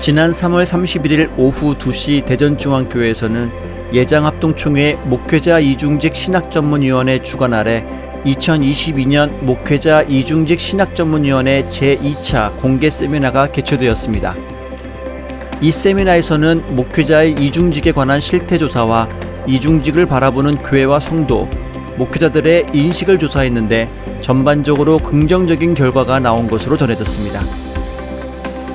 지난 3월 31일 오후 2시 대전중앙교회에서는 예장합동총회 목회자 이중직 신학전문위원회 주관 아래 2022년 목회자 이중직 신학전문위원회 제2차 공개 세미나가 개최되었습니다. 이 세미나에서는 목회자의 이중직에 관한 실태조사와 이중직을 바라보는 교회와 성도, 목회자들의 인식을 조사했는데 전반적으로 긍정적인 결과가 나온 것으로 전해졌습니다.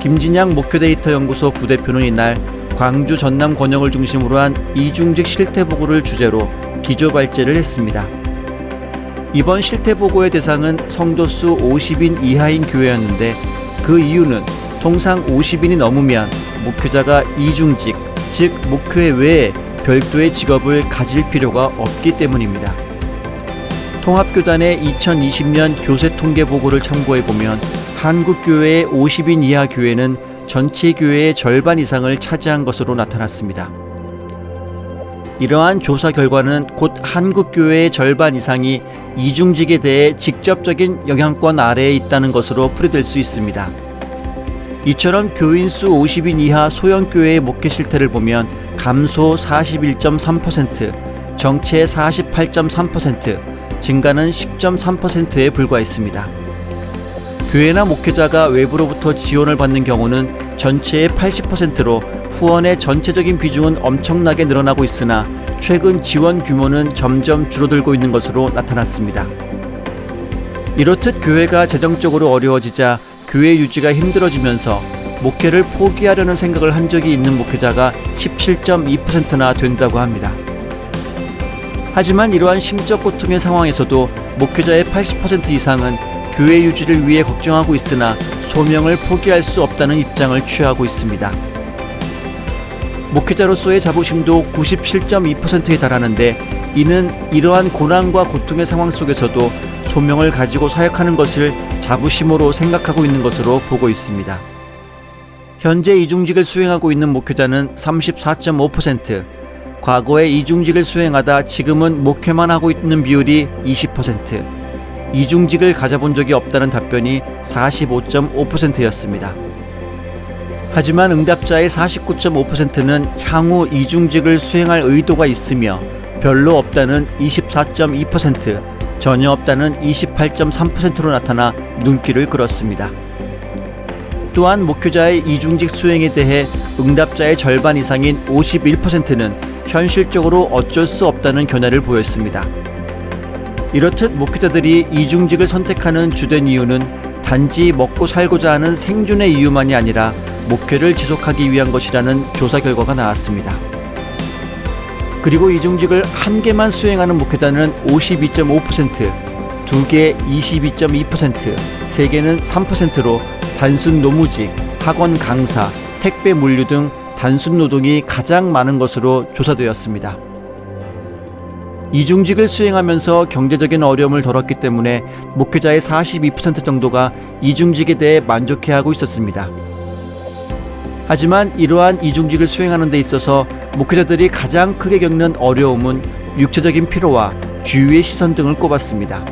김진양 목회데이터 연구소 부대표는 이날 광주 전남 권역을 중심으로 한 이중직 실태보고를 주제로 기조발제를 했습니다. 이번 실태보고의 대상은 성도수 50인 이하인 교회였는데 그 이유는 통상 50인이 넘으면 목회자가 이중직, 즉 목회 외에 별도의 직업을 가질 필요가 없기 때문입니다. 통합교단의 2020년 교세통계보고를 참고해보면 한국교회의 50인 이하 교회는 전체 교회의 절반 이상을 차지한 것으로 나타났습니다. 이러한 조사 결과는 곧 한국교회의 절반 이상이 이중직에 대해 직접적인 영향권 아래에 있다는 것으로 풀이될 수 있습니다. 이처럼 교인수 50인 이하 소형교회의 목회 실태를 보면 감소 41.3%, 정체 48.3%, 증가는 10.3%에 불과했습니다. 교회나 목회자가 외부로부터 지원을 받는 경우는 전체의 80%로 후원의 전체적인 비중은 엄청나게 늘어나고 있으나 최근 지원 규모는 점점 줄어들고 있는 것으로 나타났습니다. 이렇듯 교회가 재정적으로 어려워지자 교회 유지가 힘들어지면서 목회를 포기하려는 생각을 한 적이 있는 목회자가 17.2%나 된다고 합니다. 하지만 이러한 심적 고통의 상황에서도 목회자의 80% 이상은 교회 유지를 위해 걱정하고 있으나 소명을 포기할 수 없다는 입장을 취하고 있습니다. 목회자로서의 자부심도 97.2%에 달하는데 이는 이러한 고난과 고통의 상황 속에서도 소명을 가지고 사역하는 것을 자부심으로 생각하고 있는 것으로 보고 있습니다. 현재 이중직을 수행하고 있는 목회자는 34.5%, 과거에 이중직을 수행하다 지금은 목회만 하고 있는 비율이 20%, 이중직을 가져본 적이 없다는 답변이 45.5%였습니다. 하지만 응답자의 49.5%는 향후 이중직을 수행할 의도가 있으며 별로 없다는 24.2%, 전혀 없다는 28.3%로 나타나 눈길을 끌었습니다. 또한 목회자의 이중직 수행에 대해 응답자의 절반 이상인 51%는 현실적으로 어쩔 수 없다는 견해를 보였습니다. 이렇듯 목회자들이 이중직을 선택하는 주된 이유는 단지 먹고 살고자 하는 생존의 이유만이 아니라 목회를 지속하기 위한 것이라는 조사 결과가 나왔습니다. 그리고 이중직을 한 개만 수행하는 목회자는 52.5%, 두 개 22.2%, 세 개는 3%로 단순 노무직, 학원 강사, 택배 물류 등 단순 노동이 가장 많은 것으로 조사되었습니다. 이중직을 수행하면서 경제적인 어려움을 덜었기 때문에 목회자의 42% 정도가 이중직에 대해 만족해하고 있었습니다. 하지만 이러한 이중직을 수행하는 데 있어서 목회자들이 가장 크게 겪는 어려움은 육체적인 피로와 주위의 시선 등을 꼽았습니다.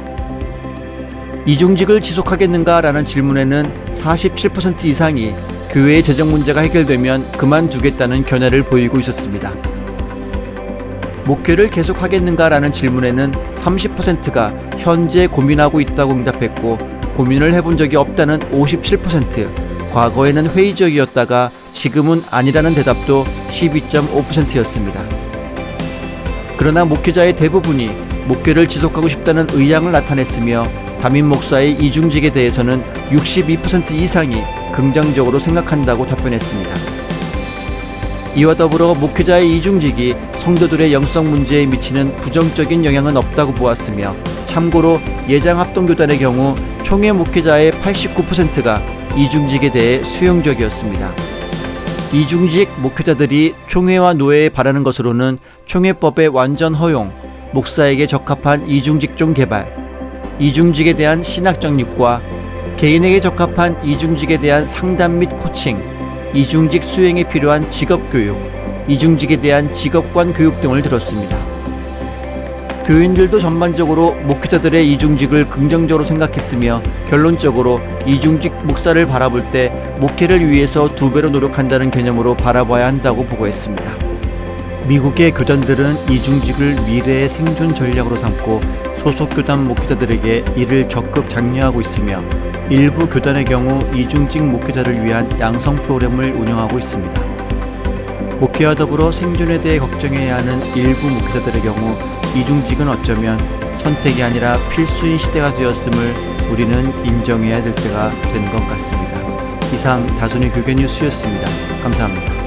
이중직을 지속하겠는가라는 질문에는 47% 이상이 교회의 재정 문제가 해결되면 그만두겠다는 견해를 보이고 있었습니다. 목회를 계속하겠는가라는 질문에는 30%가 현재 고민하고 있다고 응답했고 고민을 해본 적이 없다는 57%, 과거에는 회의적이었다가 지금은 아니라는 대답도 12.5%였습니다. 그러나 목회자의 대부분이 목회를 지속하고 싶다는 의향을 나타냈으며 담임 목사의 이중직에 대해서는 62% 이상이 긍정적으로 생각한다고 답변했습니다. 이와 더불어 목회자의 이중직이 성도들의 영성 문제에 미치는 부정적인 영향은 없다고 보았으며 참고로 예장합동교단의 경우 총회 목회자의 89%가 이중직에 대해 수용적이었습니다. 이중직 목회자들이 총회와 노회에 바라는 것으로는 총회법의 완전 허용, 목사에게 적합한 이중직종 개발, 이중직에 대한 신학 정립과 개인에게 적합한 이중직에 대한 상담 및 코칭, 이중직 수행에 필요한 직업교육, 이중직에 대한 직업관 교육 등을 들었습니다. 교인들도 전반적으로 목회자들의 이중직을 긍정적으로 생각했으며 결론적으로 이중직 목사를 바라볼 때 목회를 위해서 2배로 노력한다는 개념으로 바라봐야 한다고 보고했습니다. 미국의 교단들은 이중직을 미래의 생존 전략으로 삼고 소속 교단 목회자들에게 이를 적극 장려하고 있으며 일부 교단의 경우 이중직 목회자를 위한 양성 프로그램을 운영하고 있습니다. 목회와 더불어 생존에 대해 걱정해야 하는 일부 목회자들의 경우 이중직은 어쩌면 선택이 아니라 필수인 시대가 되었음을 우리는 인정해야 될 때가 된 것 같습니다. 이상 다순이 교계 뉴스였습니다. 감사합니다.